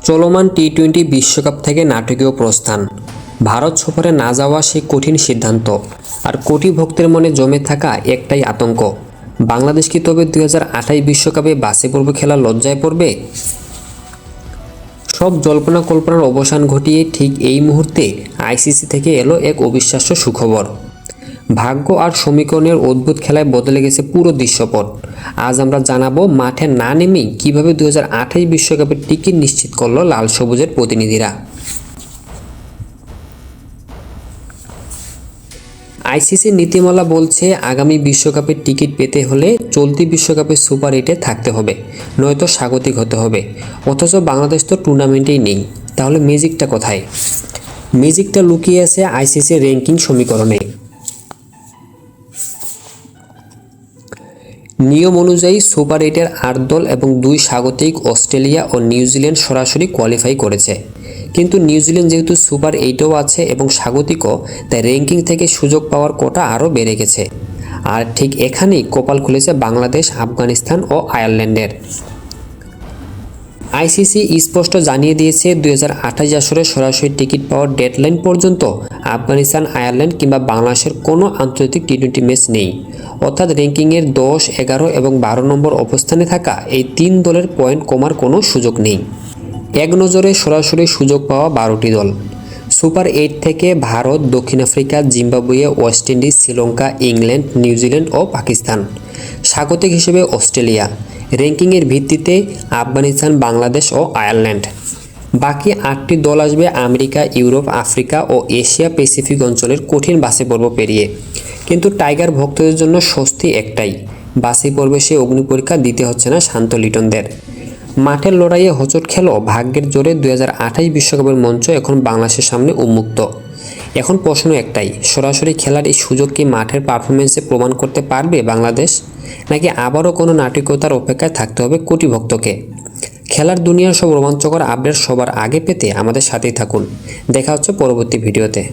চলমান টি-20 বিশ্বকাপ থেকে নাটকীয় প্রস্থান, ভারত সফরে না যাওয়া সেই কঠিন সিদ্ধান্ত, আর কোটি ভক্তের মনে জমে থাকা একটাই আতঙ্ক, বাংলাদেশ কি তবে 2028 বিশ্বকাপে বাছাই পর্ব খেলা লজ্জায় পড়বে? সব জল্পনা কল্পনার অবসান ঘটিয়ে ঠিক এই মুহূর্তে আইসিসি থেকে এলো এক অবিশ্বাস্য সুখবর। ভাগ্য আর সমীকরণের অদ্ভুত খেলায় বদলে গেছে পুরো দৃশ্যপট। আজ আমরা জানাবো মাঠে না নেমেই কীভাবে 2028 বিশ্বকাপের টিকিট নিশ্চিত করল লাল সবুজের প্রতিনিধিরা। আইসিসির নীতিমালা বলছে আগামী বিশ্বকাপের টিকিট পেতে হলে চলতি বিশ্বকাপের সুপার 8-এ থাকতে হবে, নয়তো স্বাগতিক হতে হবে। অথচ বাংলাদেশ তো টুর্নামেন্টেই নেই। তাহলে ম্যাজিকটা কোথায়? ম্যাজিকটা লুকিয়ে আছে আইসিসির র্যাঙ্কিং সমীকরণে। নিয়ম অনুযায়ী সুপার 8-এর 8 দল এবং 2 স্বাগতিক অস্ট্রেলিয়া ও নিউজিল্যান্ড সরাসরি কোয়ালিফাই করেছে। কিন্তু নিউজিল্যান্ড যেহেতু সুপার 8-এও আছে এবং স্বাগতিকও, তাই র্যাঙ্কিং থেকে সুযোগ পাওয়ার কোটা আরও বেড়ে গেছে। আর ঠিক এখানেই কপাল খুলেছে বাংলাদেশ, আফগানিস্তান ও আয়ারল্যান্ডের। আইসিসি স্পষ্ট জানিয়ে দিয়েছে 2028 আসরে সরাসরি টিকিট পাওয়ার ডেডলাইন পর্যন্ত আফগানিস্তান, আয়ারল্যান্ড কিংবা বাংলাদেশের কোনো আন্তর্জাতিক টি-20 ম্যাচ নেই। অর্থাৎ র্যাঙ্কিংয়ের 10, 11 এবং 12 নম্বর অবস্থানে থাকা এই 3 দলের পয়েন্ট কমার কোনো সুযোগ নেই। এক নজরে সরাসরি সুযোগ পাওয়া 12টি দল। সুপার 8 থেকে ভারত, দক্ষিণ Africa, Zimbabwe, West Indies, Sri Lanka, England, New Zealand ও পাকিস্তান। স্বাগতিক হিসেবে অস্ট্রেলিয়া। র্যাঙ্কিংয়ের ভিত্তিতে আফগানিস্তান, বাংলাদেশ ও আয়ারল্যান্ড। বাকি 8টি দল আসবে আমেরিকা, ইউরোপ, আফ্রিকা ও এশিয়া প্যাসিফিক অঞ্চলের কঠিন বাছাই পর্ব পেরিয়ে। কিন্তু টাইগার ভক্তদের জন্য স্বস্তি একটাই, বাছাই পর্বে সে অগ্নিপরীক্ষা দিতে হচ্ছে না শান্ত লিটনদের। মাঠের লড়াইয়ে হোঁচট খেল ভাগ্যের জোরে 2028 বিশ্বকাপের মঞ্চ এখন বাংলাদেশের সামনে উন্মুক্ত। এখন প্রশ্ন একটাই, সরাসরি খেলার এই সুযোগ কি মাঠের পারফরমেন্সে প্রমাণ করতে পারবে বাংলাদেশ, নাকি আবারও কোনো নাটকীয়তার অপেক্ষায় থাকতে হবে কোটি ভক্তকে? খেলার দুনিয়ার সব রোমাঞ্চকর আপডেট সবার আগে পেতে আমাদের সাথেই থাকুন। দেখা হচ্ছে পরবর্তী ভিডিওতে।